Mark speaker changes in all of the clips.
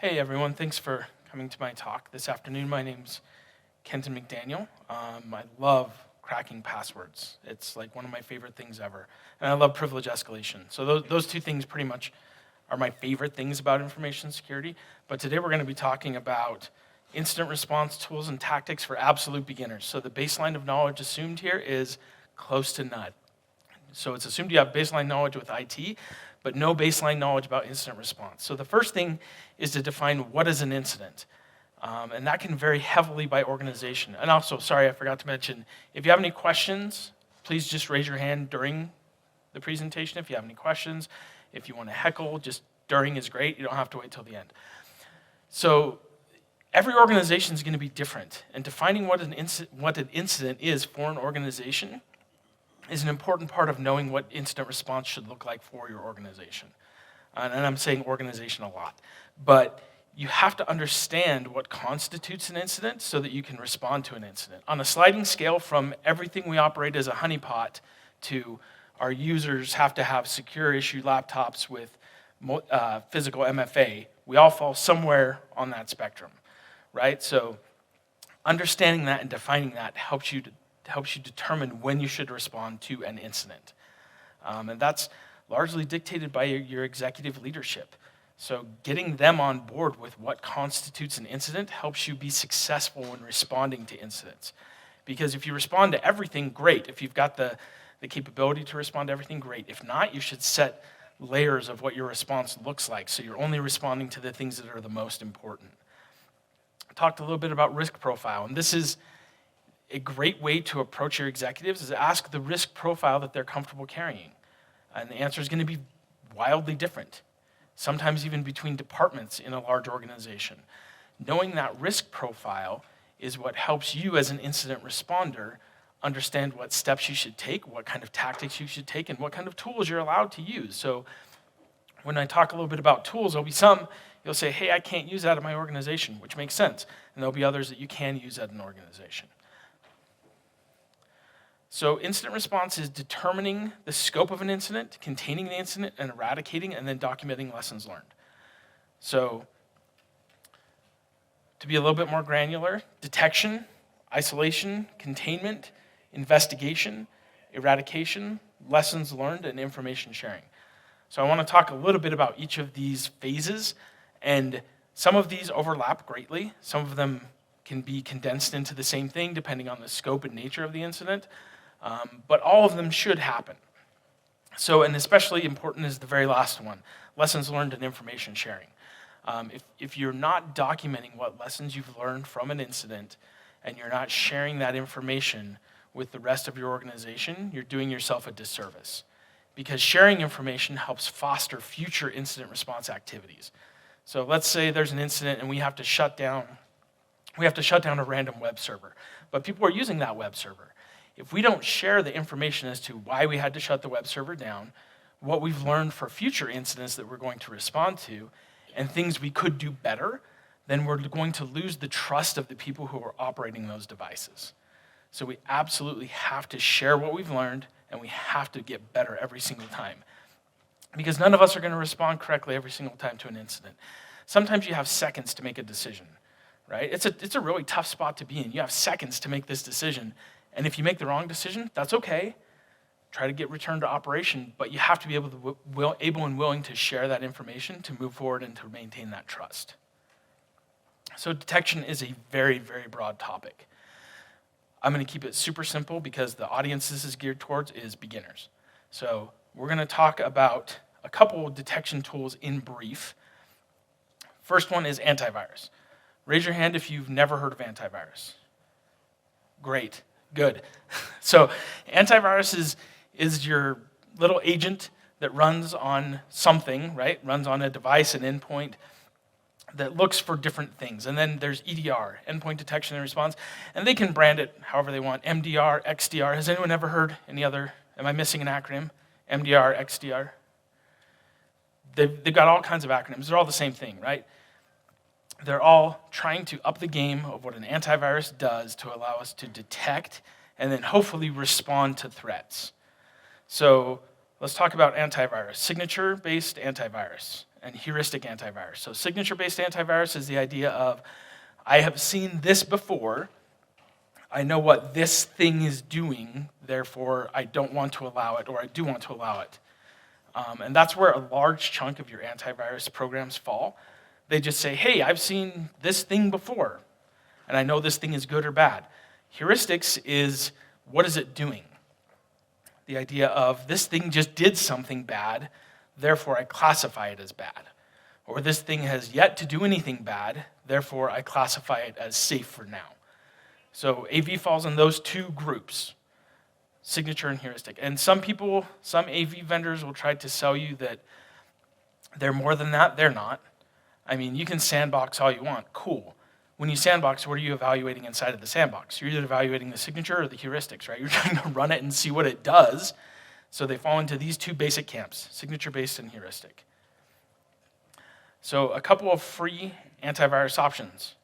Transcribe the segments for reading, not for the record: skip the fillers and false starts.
Speaker 1: Hey everyone, thanks for coming to my talk this afternoon. My name's Kenton McDaniel. I love cracking passwords. It's like one of my favorite things ever. And I love privilege escalation. So those two things pretty much are my favorite things about information security. But today we're going to be talking about incident response tools and tactics for absolute beginners. So the baseline of knowledge assumed here is close to none. So it's assumed you have baseline knowledge with IT, but no baseline knowledge about incident response. So the first thing is to define what is an incident. And that can vary heavily by organization. And also, sorry, I forgot to mention, if you have any questions, please just raise your hand during the presentation if you have any questions. If you want to heckle, just during is great. You don't have to wait till the end. So every organization is going to be different. And defining what an incident is for an organization is an important part of knowing what incident response should look like for your organization. And I'm saying organization a lot. But you have to understand what constitutes an incident so that you can respond to an incident. On a sliding scale from everything we operate as a honeypot to our users have to have secure issue laptops with physical MFA, we all fall somewhere on that spectrum, right? So understanding that and defining that helps you determine when you should respond to an incident. And that's largely dictated by your executive leadership. So getting them on board with what constitutes an incident helps you be successful in responding to incidents. Because if you respond to everything, great. If you've got the capability to respond to everything, great. If not, you should set layers of what your response looks like so you're only responding to the things that are the most important. I talked a little bit about risk profile, and this is a great way to approach your executives is ask the risk profile that they're comfortable carrying. And the answer is going to be wildly different, sometimes even between departments in a large organization. Knowing that risk profile is what helps you as an incident responder understand what steps you should take, what kind of tactics you should take, and what kind of tools you're allowed to use. So when I talk a little bit about tools, there'll be some you'll say, hey, I can't use that in my organization, which makes sense. And there'll be others that you can use at an organization. So incident response is determining the scope of an incident, containing the incident, and eradicating, and then documenting lessons learned. So to be a little bit more granular, detection, isolation, containment, investigation, eradication, lessons learned, and information sharing. So I want to talk a little bit about each of these phases, and some of these overlap greatly. Some of them can be condensed into the same thing depending on the scope and nature of the incident. But all of them should happen. So, and especially important is the very last one, lessons learned and information sharing. If you're not documenting what lessons you've learned from an incident and you're not sharing that information with the rest of your organization, you're doing yourself a disservice. Because sharing information helps foster future incident response activities. So let's say there's an incident and we have to shut down a random web server, but people are using that web server. If we don't share the information as to why we had to shut the web server down, what we've learned for future incidents that we're going to respond to, and things we could do better, then we're going to lose the trust of the people who are operating those devices. So we absolutely have to share what we've learned, and we have to get better every single time. Because none of us are going to respond correctly every single time to an incident. Sometimes you have seconds to make a decision, right? It's a really tough spot to be in. You have seconds to make this decision. And if you make the wrong decision, that's okay. Try to get returned to operation, but you have to be able and willing to share that information to move forward and to maintain that trust. So detection is a very, very broad topic. I'm going to keep it super simple because the audience this is geared towards is beginners. So we're going to talk about a couple of detection tools in brief. First one is antivirus. Raise your hand if you've never heard of antivirus. Great. Good. So antivirus is your little agent that runs on something, right? Runs on a device, an endpoint that looks for different things. And then there's EDR, endpoint detection and response, and they can brand it however they want. MDR, XDR. Has anyone ever heard any other? Am I missing an acronym? MDR, XDR. They've got all kinds of acronyms. They're all the same thing, right? They're all trying to up the game of what an antivirus does to allow us to detect and then hopefully respond to threats. So let's talk about antivirus, signature-based antivirus. and heuristic antivirus. So signature-based antivirus is the idea of, I have seen this before, I know what this thing is doing, therefore I don't want to allow it, or I do want to allow it. And that's where a large chunk of your antivirus programs fall. They just say, hey, I've seen this thing before, and I know this thing is good or bad. Heuristics is, what is it doing? The idea of, this thing just did something bad, therefore I classify it as bad. Or this thing has yet to do anything bad, therefore I classify it as safe for now. So AV falls in those two groups, signature and heuristic. And some people, some AV vendors will try to sell you that they're more than that. They're not. I mean, you can sandbox all you want. Cool. When you sandbox, what are you evaluating inside of the sandbox? You're either evaluating the signature or the heuristics, right? You're trying to run it and see what it does. So they fall into these two basic camps, signature-based and heuristic. So a couple of free antivirus options.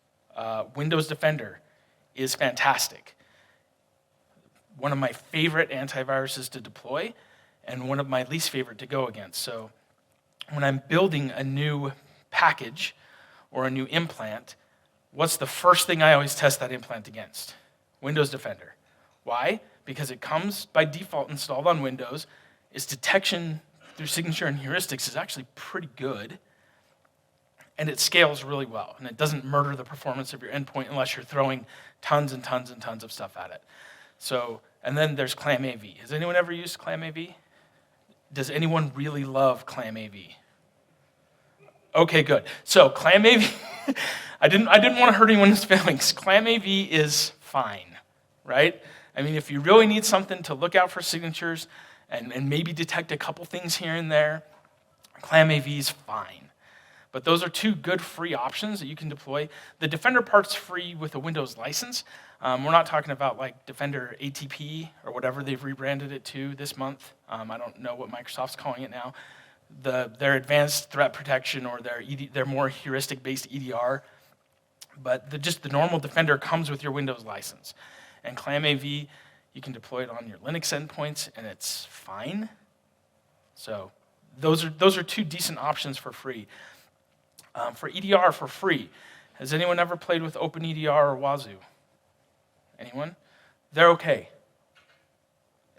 Speaker 1: Windows Defender is fantastic. One of my favorite antiviruses to deploy, and one of my least favorite to go against. So when I'm building a new package or a new implant, what's the first thing I always test that implant against? Windows Defender. Why? Because it comes by default installed on Windows. Its detection through signature and heuristics is actually pretty good. And it scales really well. And it doesn't murder the performance of your endpoint unless you're throwing tons and tons and tons of stuff at it. So, and then there's ClamAV. Has anyone ever used ClamAV? Does anyone really love ClamAV? Okay, good. So ClamAV, I didn't want to hurt anyone's feelings. ClamAV is fine, right? I mean, if you really need something to look out for signatures and maybe detect a couple things here and there, ClamAV is fine. But those are two good free options that you can deploy. The Defender part's free with a Windows license. We're not talking about like Defender ATP or whatever they've rebranded it to this month. I don't know what Microsoft's calling it now. Their advanced threat protection or their more heuristic-based EDR. But just the normal Defender comes with your Windows license. And ClamAV, you can deploy it on your Linux endpoints, and it's fine. So those are two decent options for free. For EDR for free, has anyone ever played with OpenEDR or Wazoo? Anyone? They're okay.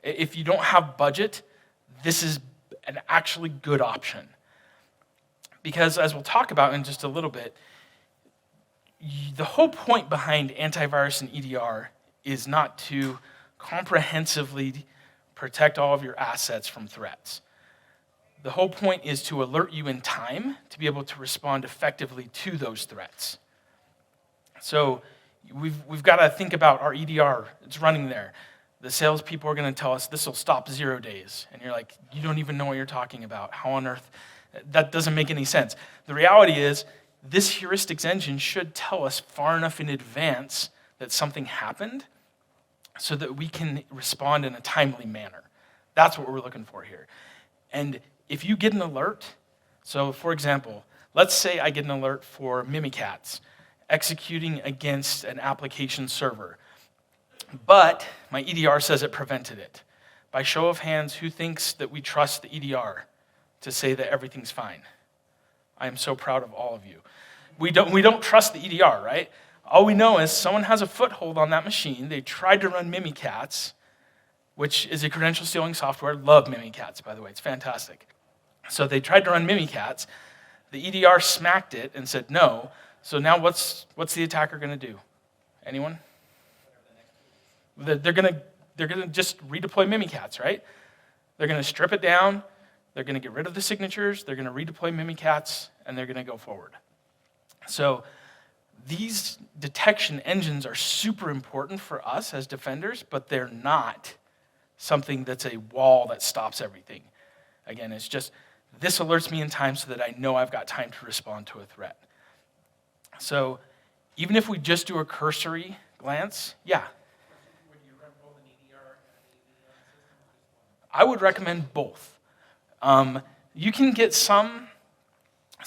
Speaker 1: If you don't have budget, this is an actually good option. Because as we'll talk about in just a little bit, the whole point behind antivirus and EDR is not to comprehensively protect all of your assets from threats. The whole point is to alert you in time to be able to respond effectively to those threats. So we've got to think about our EDR. It's running there. The salespeople are going to tell us this will stop 0 days. And you're like, you don't even know what you're talking about. How on earth? That doesn't make any sense. The reality is this heuristics engine should tell us far enough in advance that something happened so that we can respond in a timely manner. That's what we're looking for here. And if you get an alert, so for example, let's say I get an alert for Mimikatz executing against an application server, but my EDR says it prevented it. By show of hands, who thinks that we trust the EDR to say that everything's fine? I am so proud of all of you. We don't trust the EDR, right? All we know is someone has a foothold on that machine. They tried to run Mimikatz, which is a credential stealing software. Love Mimikatz, by the way. It's fantastic. So they tried to run Mimikatz. The EDR smacked it and said no. So now what's the attacker going to do? Anyone? They're going to just redeploy Mimikatz, right? They're going to strip it down. They're going to get rid of the signatures. They're going to redeploy Mimikatz, and they're going to go forward. So these detection engines are super important for us as defenders, but they're not something that's a wall that stops everything. Again, it's just, this alerts me in time so that I know I've got time to respond to a threat. So even if we just do a cursory glance, yeah.
Speaker 2: Would you run both an EDR and an AV system?
Speaker 1: I would recommend both. You can get some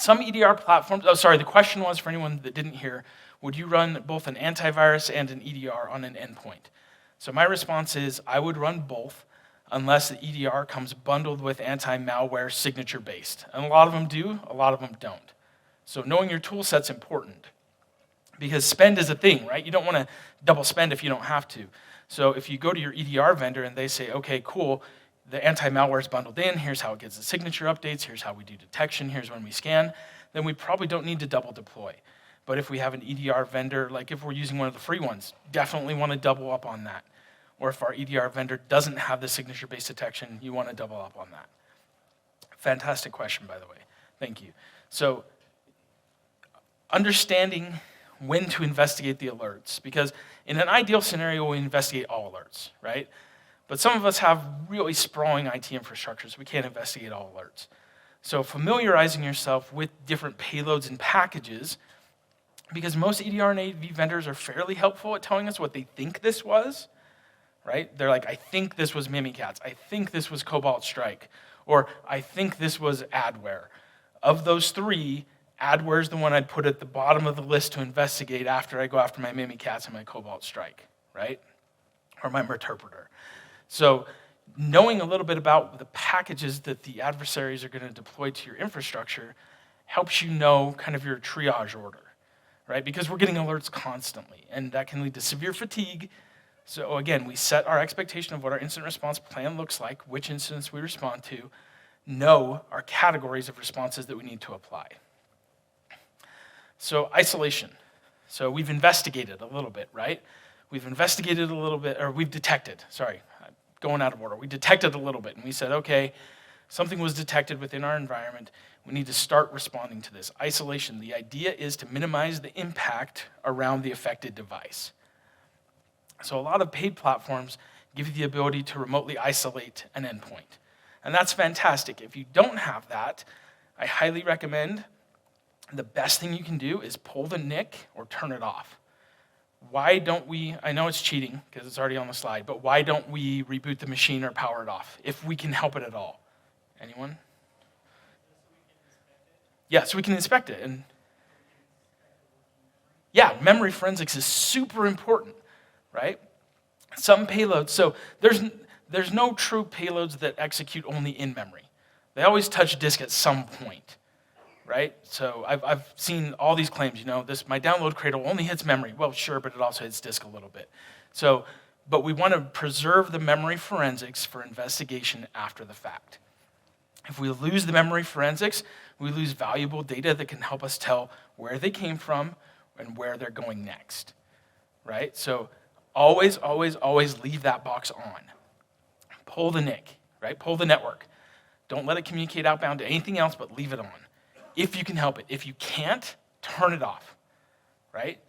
Speaker 1: EDR platforms. Oh, sorry, the question was for anyone that didn't hear, would you run both an antivirus and an EDR on an endpoint? So my response is I would run both. unless the EDR comes bundled with anti-malware signature-based. And a lot of them do, a lot of them don't. So knowing your tool set's important, because spend is a thing, right? You don't want to double spend if you don't have to. So if you go to your EDR vendor and they say, okay, cool, the anti-malware is bundled in, here's how it gets the signature updates, here's how we do detection, here's when we scan, then we probably don't need to double deploy. But if we have an EDR vendor, like if we're using one of the free ones, definitely want to double up on that. Or if our EDR vendor doesn't have the signature-based detection, you want to double up on that. Fantastic question, by the way. Thank you. So understanding when to investigate the alerts, because in an ideal scenario, we investigate all alerts, right? But some of us have really sprawling IT infrastructures. We can't investigate all alerts. So familiarizing yourself with different payloads and packages, because most EDR and AV vendors are fairly helpful at telling us what they think this was, right? They're like, I think this was Mimikatz. I think this was Cobalt Strike. Or I think this was adware. Of those three, adware is the one I'd put at the bottom of the list to investigate after I go after my Mimikatz and my Cobalt Strike, right? Or my Interpreter. So knowing a little bit about the packages that the adversaries are going to deploy to your infrastructure helps you know kind of your triage order, right? Because we're getting alerts constantly, and that can lead to severe fatigue. So again, we set our expectation of what our incident response plan looks like, which incidents we respond to, know our categories of responses that we need to apply. So isolation. So we've investigated a little bit, right? We've investigated a little bit, or we've detected, sorry, I'm going out of order. We detected a little bit, and we said, okay, something was detected within our environment. We need to start responding to this. Isolation, the idea is to minimize the impact around the affected device. So a lot of paid platforms give you the ability to remotely isolate an endpoint. And that's fantastic. If you don't have that, I highly recommend the best thing you can do is pull the NIC or turn it off. Why don't we, I know it's cheating because it's already on the slide, but why don't we reboot the machine or power it off if we can help it at all? Anyone? Yeah, so we can inspect it. And yeah, memory forensics is super important, right? Some payloads, so there's no true payloads that execute only in memory. They always touch disk at some point, right? So I've seen all these claims, you know, my download cradle only hits memory. Well, sure, but it also hits disk a little bit. So, but we want to preserve the memory forensics for investigation after the fact. If we lose the memory forensics, we lose valuable data that can help us tell where they came from and where they're going next, right? So always, always, always leave that box on. Pull the NIC, right? Pull the network. Don't let it communicate outbound to anything else, but leave it on. If you can help it. If you can't, turn it off, right?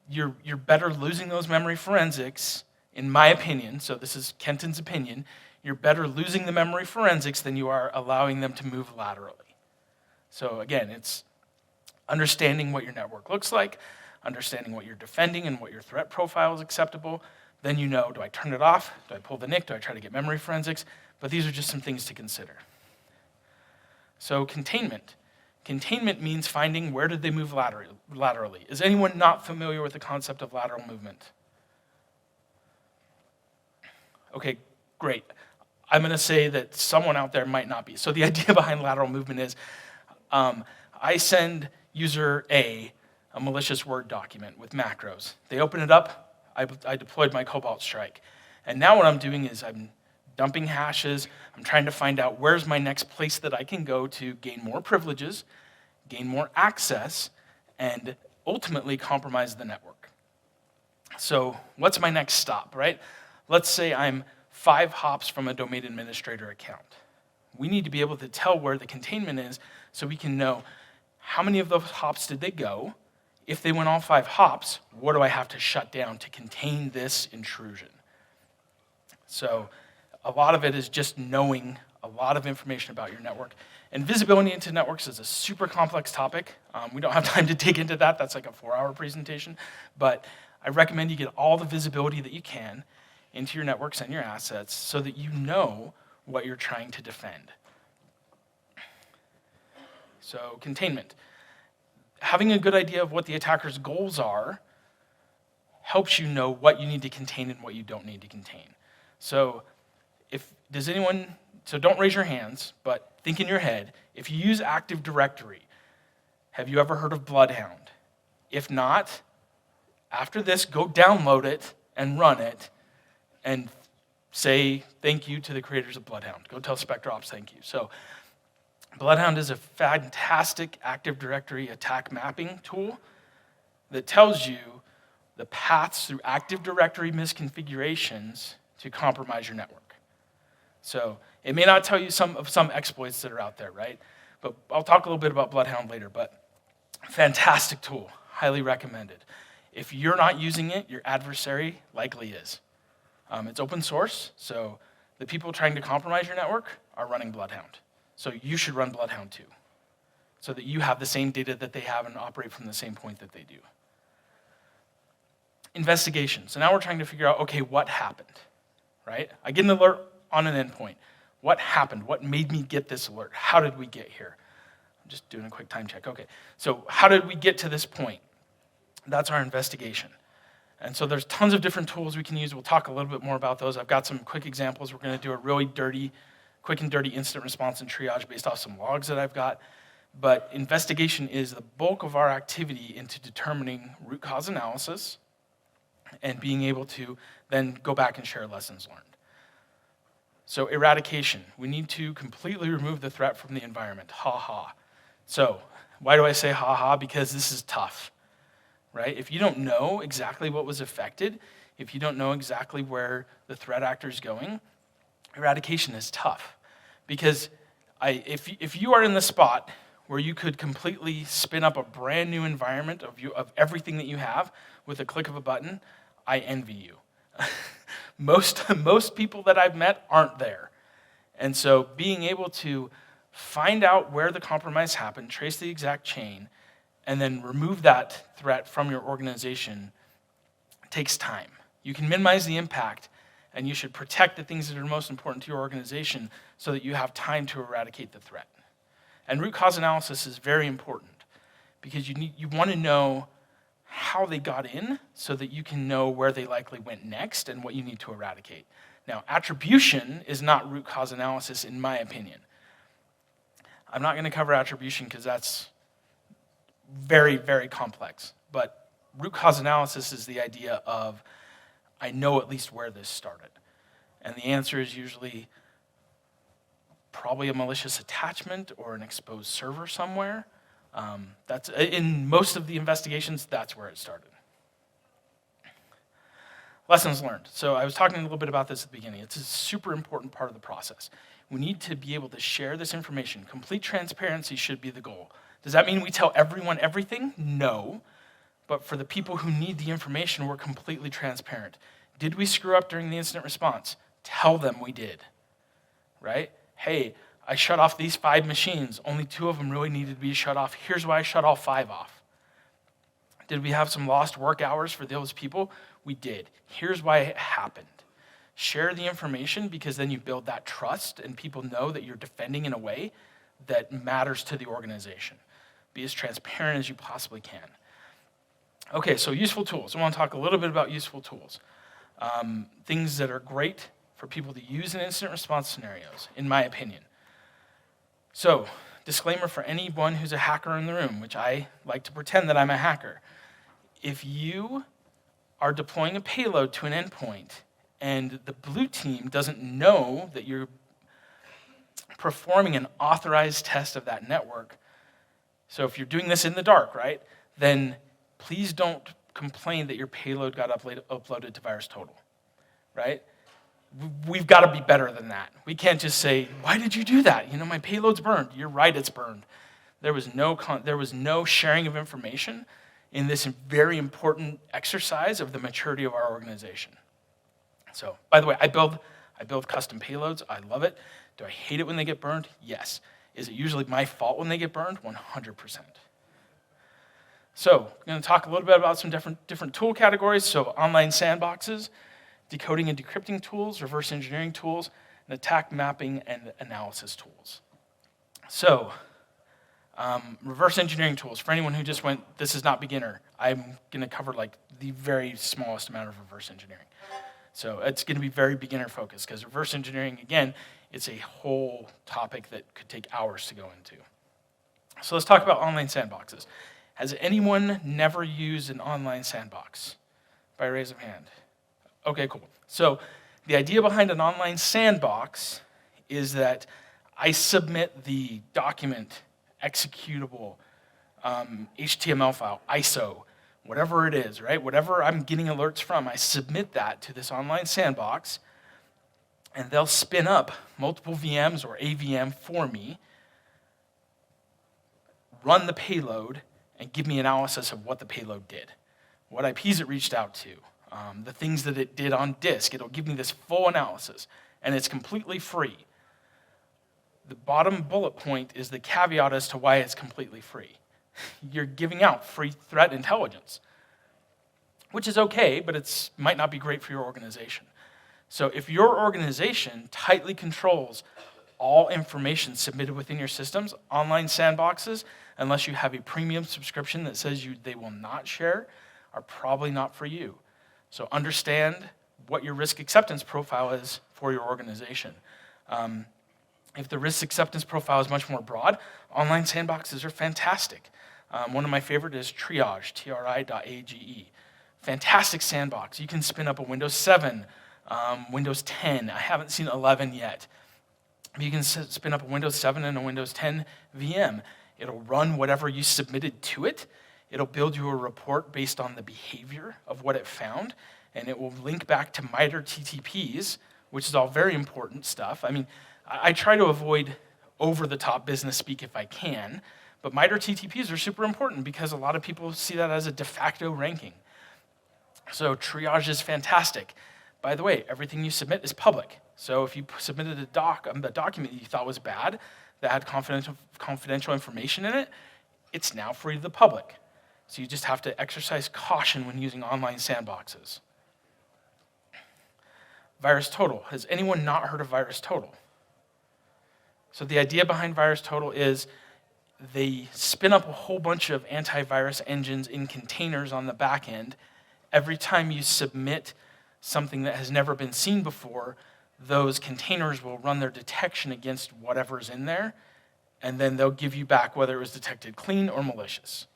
Speaker 1: You're better losing those memory forensics, in my opinion, so this is Kenton's opinion, you're better losing the memory forensics than you are allowing them to move laterally. So again, it's understanding what your network looks like, understanding what you're defending and what your threat profile is acceptable. Then you know, do I turn it off? Do I pull the NIC? Do I try to get memory forensics? But these are just some things to consider. So containment. Containment means finding where did they move laterally. Is anyone not familiar with the concept of lateral movement? Okay, great. I'm going to say that someone out there might not be. So the idea behind lateral movement is I send user A a malicious Word document with macros. They open it up, I deployed my Cobalt Strike. And now what I'm doing is I'm dumping hashes, I'm trying to find out where's my next place that I can go to gain more privileges, gain more access, and ultimately compromise the network. So what's my next stop, right? Let's say I'm 5 hops from a domain administrator account. We need to be able to tell where the containment is so we can know how many of those hops did they go. If they went all 5 hops, what do I have to shut down to contain this intrusion? So a lot of it is just knowing a lot of information about your network. And visibility into networks is a super complex topic. We don't have time to dig into that. That's like a 4-hour presentation. But I recommend you get all the visibility that you can into your networks and your assets so that you know what you're trying to defend. So containment. Having a good idea of what the attacker's goals are helps you know what you need to contain and what you don't need to contain. So if does anyone, so don't raise your hands, but think in your head, if you use Active Directory, have you ever heard of Bloodhound? If not, after this, go download it and run it and say thank you to the creators of Bloodhound. Go tell SpectreOps thank you. So Bloodhound is a fantastic Active Directory attack mapping tool that tells you the paths through Active Directory misconfigurations to compromise your network. So it may not tell you some exploits that are out there, right? But I'll talk a little bit about Bloodhound later, but fantastic tool, highly recommended. If you're not using it, your adversary likely is. It's open source, so the people trying to compromise your network are running Bloodhound. So you should run Bloodhound too, so that you have the same data that they have and operate from the same point that they do. Investigation. So now we're trying to figure out, okay, what happened, right? I get an alert on an endpoint. What happened? What made me get this alert? How did we get here? I'm just doing a quick time check. Okay, so how did we get to this point? That's our investigation. And so there's tons of different tools we can use. We'll talk a little bit more about those. I've got some quick examples. We're going to do a really quick and dirty incident response and triage based off some logs that I've got. But investigation is the bulk of our activity into determining root cause analysis and being able to then go back and share lessons learned. So eradication. We need to completely remove the threat from the environment. Ha ha. So why do I say ha ha? Because this is tough. Right? If you don't know exactly what was affected, if you don't know exactly where the threat actor is going, eradication is tough. Because if you are in the spot where you could completely spin up a brand new environment of everything that you have with a click of a button, I envy you. Most people that I've met aren't there. And so being able to find out where the compromise happened, trace the exact chain, and then remove that threat from your organization takes time. You can minimize the impact, and you should protect the things that are most important to your organization so that you have time to eradicate the threat. And root cause analysis is very important because you want to know how they got in so that you can know where they likely went next and what you need to eradicate. Now, attribution is not root cause analysis in my opinion. I'm not going to cover attribution because that's very, very complex. But root cause analysis is the idea of, I know at least where this started. And the answer is usually probably a malicious attachment or an exposed server somewhere. That's in most of the investigations, that's where it started. Lessons learned. So I was talking a little bit about this at the beginning. It's a super important part of the process. We need to be able to share this information. Complete transparency should be the goal. Does that mean we tell everyone everything? No. But for the people who need the information, we're completely transparent. Did we screw up during the incident response? Tell them we did, right? Hey, I shut off these 5 machines. Only 2 of them really needed to be shut off. Here's why I shut all 5 off. Did we have some lost work hours for those people? We did. Here's why it happened. Share the information because then you build that trust and people know that you're defending in a way that matters to the organization. Be as transparent as you possibly can. Okay, so useful tools. I want to talk a little bit about useful tools. Things that are great for people to use in incident response scenarios, in my opinion. So, disclaimer for anyone who's a hacker in the room, which I like to pretend that I'm a hacker. If you are deploying a payload to an endpoint and the blue team doesn't know that you're performing an authorized test of that network, so if you're doing this in the dark, right, then please don't complain that your payload got uploaded to VirusTotal, right? We've got to be better than that. We can't just say, why did you do that? My payload's burned. You're right, it's burned. There was no sharing of information in this very important exercise of the maturity of our organization. So, by the way, I build custom payloads. I love it. Do I hate it when they get burned? Yes. Is it usually my fault when they get burned? 100%. So, I'm going to talk a little bit about some different tool categories. So, online sandboxes, decoding and decrypting tools, reverse engineering tools, and attack mapping and analysis tools. So, reverse engineering tools. For anyone who just went, this is not beginner, I'm going to cover like the very smallest amount of reverse engineering. So it's going to be very beginner focused because reverse engineering, again, it's a whole topic that could take hours to go into. So let's talk about online sandboxes. Has anyone never used an online sandbox? By raise of hand. Okay, cool. So the idea behind an online sandbox is that I submit the document, executable, HTML file, ISO, whatever it is, right? Whatever I'm getting alerts from, I submit that to this online sandbox, and they'll spin up multiple VMs or AVM for me, run the payload, and give me analysis of what the payload did, what IPs it reached out to, the things that it did on disk. It'll give me this full analysis, and it's completely free. The bottom bullet point is the caveat as to why it's completely free. You're giving out free threat intelligence, which is okay, but it might not be great for your organization. So if your organization tightly controls all information submitted within your systems, online sandboxes, unless you have a premium subscription that says they will not share, are probably not for you. So understand what your risk acceptance profile is for your organization. If the risk acceptance profile is much more broad, online sandboxes are fantastic. One of my favorite is Triage, Tri.age. Fantastic sandbox. You can spin up a Windows 7, Windows 10. I haven't seen 11 yet. You can spin up a Windows 7 and a Windows 10 VM. It'll run whatever you submitted to it. It'll build you a report based on the behavior of what it found, and it will link back to MITRE TTPs, which is all very important stuff. I mean, I try to avoid over-the-top business speak if I can, but MITRE TTPs are super important because a lot of people see that as a de facto ranking. So Triage is fantastic. By the way, everything you submit is public. So if you submitted a document you thought was bad, that had confidential information in it, it's now free to the public. So you just have to exercise caution when using online sandboxes. VirusTotal. Has anyone not heard of VirusTotal? So the idea behind VirusTotal is they spin up a whole bunch of antivirus engines in containers on the back end. Every time you submit something that has never been seen before, those containers will run their detection against whatever's in there, and then they'll give you back whether it was detected clean or malicious.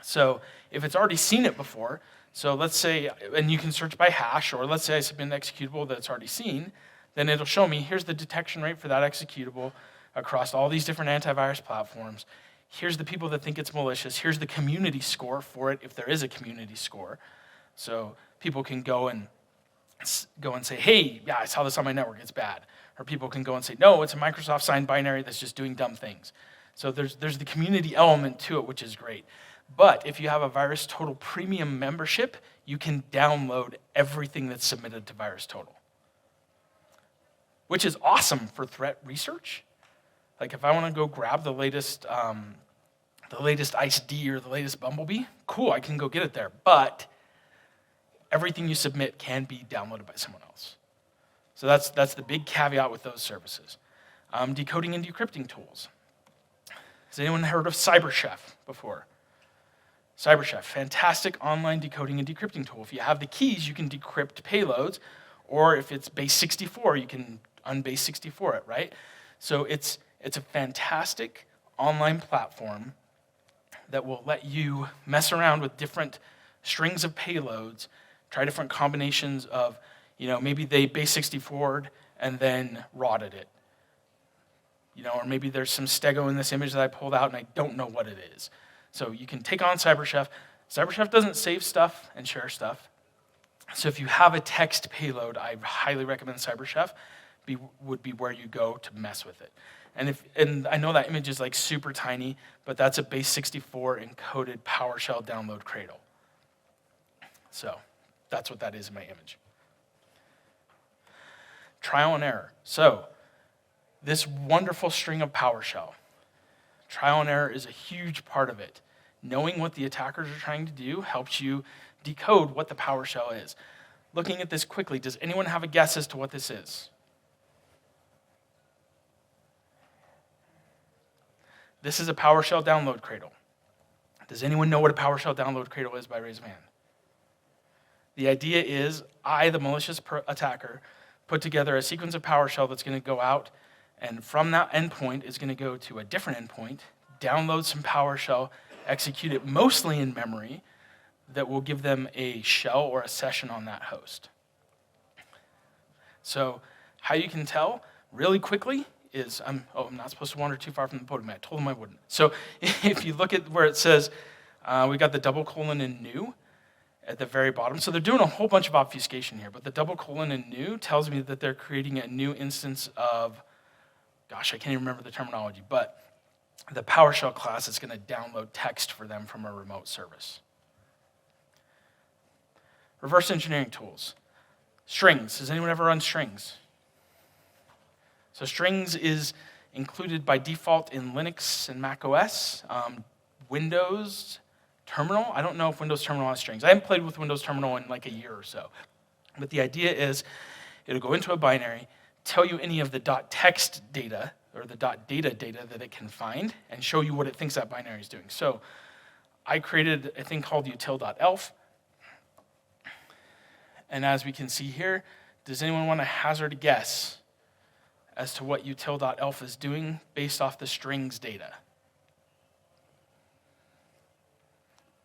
Speaker 1: So if it's already seen it before, so let's say, and you can search by hash, or let's say I submit an executable that it's already seen, then it'll show me, here's the detection rate for that executable across all these different antivirus platforms. Here's the people that think it's malicious. Here's the community score for it, if there is a community score. So people can go and say, hey, yeah, I saw this on my network, it's bad. Or people can go and say, no, it's a Microsoft signed binary that's just doing dumb things. So there's the community element to it, which is great. But if you have a VirusTotal premium membership, you can download everything that's submitted to VirusTotal, which is awesome for threat research. Like if I want to go grab the latest ICE-D or the latest Bumblebee, cool, I can go get it there. But everything you submit can be downloaded by someone else. So that's the big caveat with those services. Decoding and decrypting tools. Has anyone heard of CyberChef before? CyberChef, fantastic online decoding and decrypting tool. If you have the keys, you can decrypt payloads, or if it's base 64, you can unbase 64 it, right? So it's a fantastic online platform that will let you mess around with different strings of payloads, try different combinations of, maybe they base 64'd and then rotted it. Or maybe there's some stego in this image that I pulled out and I don't know what it is. So you can take on CyberChef. CyberChef doesn't save stuff and share stuff. So if you have a text payload, I highly recommend CyberChef would be where you go to mess with it. And I know that image is like super tiny, but that's a base 64 encoded PowerShell download cradle. So that's what that is in my image. Trial and error. So this wonderful string of PowerShell, trial and error is a huge part of it. Knowing what the attackers are trying to do helps you decode what the PowerShell is. Looking at this quickly, does anyone have a guess as to what this is? This is a PowerShell download cradle. Does anyone know what a PowerShell download cradle is by raise of hand? The idea is I, the malicious attacker, put together a sequence of PowerShell that's going to go out, and from that endpoint is going to go to a different endpoint, download some PowerShell, execute it mostly in memory, that will give them a shell or a session on that host. So how you can tell really quickly is, I'm not supposed to wander too far from the podium. I told them I wouldn't. So if you look at where it says, we got the double colon in new at the very bottom. So they're doing a whole bunch of obfuscation here, but the double colon in new tells me that they're creating a new instance of, gosh, I can't even remember the terminology, but the PowerShell class is going to download text for them from a remote service. Reverse engineering tools. Strings. Does anyone ever run strings? So strings is included by default in Linux and Mac OS. Windows Terminal. I don't know if Windows Terminal has strings. I haven't played with Windows Terminal in like a year or so. But the idea is it'll go into a binary, tell you any of the .text data or the .data data that it can find, and show you what it thinks that binary is doing. So I created a thing called util.elf. And as we can see here, does anyone want to hazard a guess as to what util.elf is doing based off the strings data?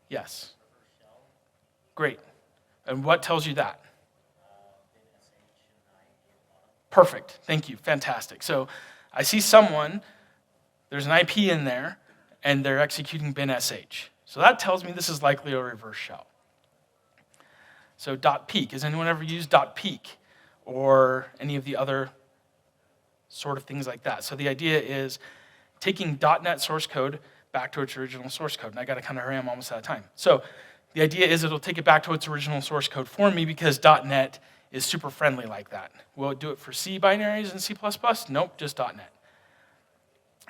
Speaker 1: Yes. Great. And what tells you that? Perfect. Thank you. Fantastic. So I see someone, there's an IP in there, and they're executing bin.sh. So that tells me this is likely a reverse shell. So .peek. Has anyone ever used .peek or any of the other sort of things like that? So the idea is taking .NET source code back to its original source code. And I got to kind of hurry, I'm almost out of time. So the idea is it'll take it back to its original source code for me because .NET is super friendly like that. Will it do it for C binaries and C++? Nope, just .NET.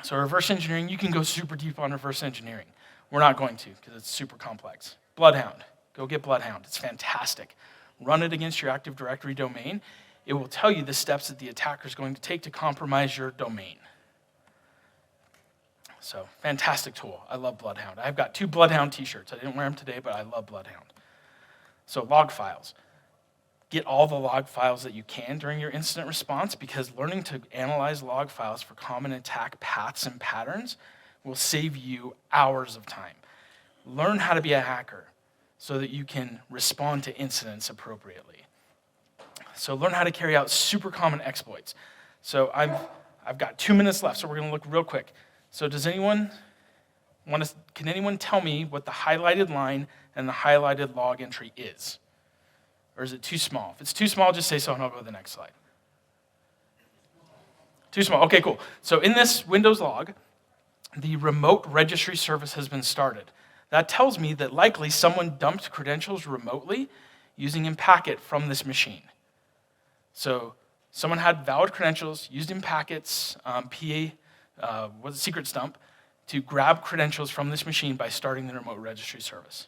Speaker 1: So reverse engineering, you can go super deep on reverse engineering. We're not going to because it's super complex. Bloodhound. Go get Bloodhound. It's fantastic. Run it against your Active Directory domain. It will tell you the steps that the attacker is going to take to compromise your domain. So, fantastic tool. I love Bloodhound. I've got 2 Bloodhound t-shirts. I didn't wear them today, but I love Bloodhound. So, log files. Get all the log files that you can during your incident response because learning to analyze log files for common attack paths and patterns will save you hours of time. Learn how to be a hacker so that you can respond to incidents appropriately. So learn how to carry out super common exploits. So I've got 2 minutes left, so we're going to look real quick. So does anyone can anyone tell me what the highlighted line and the highlighted log entry is? Or is it too small? If it's too small, just say so and I'll go to the next slide. Too small. Okay, cool. So in this Windows log, the remote registry service has been started. That tells me that likely someone dumped credentials remotely using Impacket from this machine. So someone had valid credentials, used Impacket's secret dump to grab credentials from this machine by starting the remote registry service.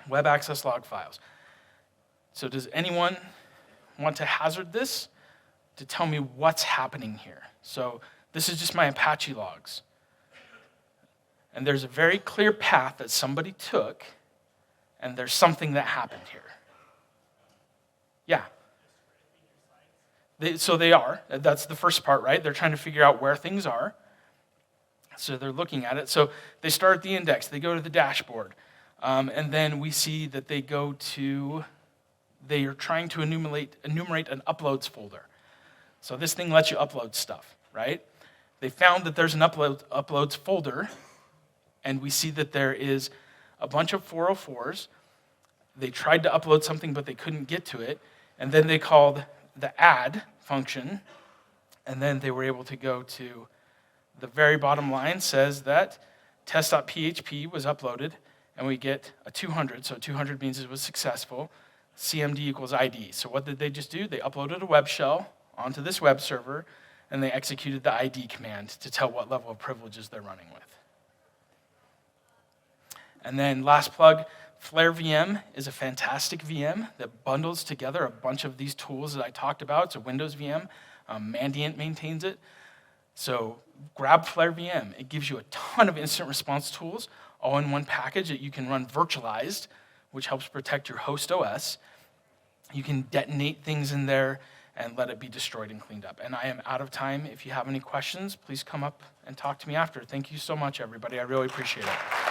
Speaker 1: Web access log files. So does anyone want to hazard this to tell me what's happening here? So this is just my Apache logs. And there's a very clear path that somebody took, and there's something that happened here. Yeah. So they are. That's the first part, right? They're trying to figure out where things are. So they're looking at it. So they start at the index. They go to the dashboard. And then we see that they are trying to enumerate an uploads folder. So this thing lets you upload stuff, right? They found that there's an uploads folder, and we see that there is a bunch of 404s. They tried to upload something, but they couldn't get to it. And then they called the add function, and then they were able to go to the very bottom line says that test.php was uploaded, and we get a 200. So 200 means it was successful. CMD equals ID. So what did they just do? They uploaded a web shell onto this web server, and they executed the ID command to tell what level of privileges they're running with. And then last plug, Flare VM is a fantastic VM that bundles together a bunch of these tools that I talked about. It's a Windows VM. Mandiant maintains it. So grab Flare VM. It gives you a ton of incident response tools all in one package that you can run virtualized, which helps protect your host OS. You can detonate things in there and let it be destroyed and cleaned up. And I am out of time. If you have any questions, please come up and talk to me after. Thank you so much, everybody. I really appreciate it.